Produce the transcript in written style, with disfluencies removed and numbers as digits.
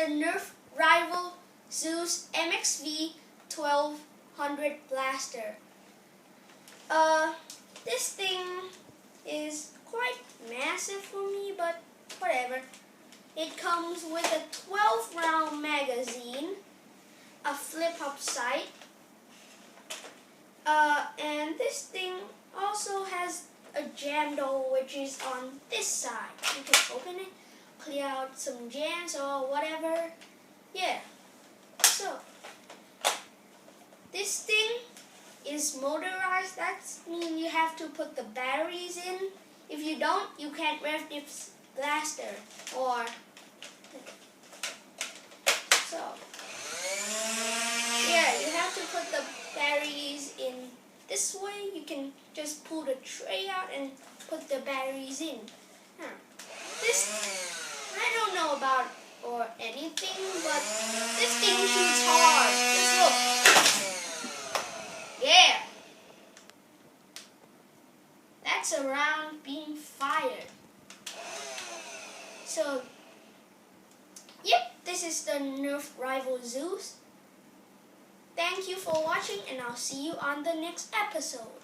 the Nerf rival Zeus MXV 1200 blaster. This thing is quite massive for me, but whatever. It comes with a 12-round magazine, a flip-up sight, and this thing also has a jam door which is on this side. You can open it, clear out some jams or whatever. Yeah. So this thing is motorized. That means you have to put the batteries in. If you don't, you can't rev this blaster. Or so yeah, you have to put the batteries in this way. You can just pull the tray out and put the batteries in. This, I don't know about or anything, but this thing shoots hard. Just look. Yeah. That's a round being fired. So, yep, this is the Nerf rival Zeus. Thank you for watching, and I'll see you on the next episode.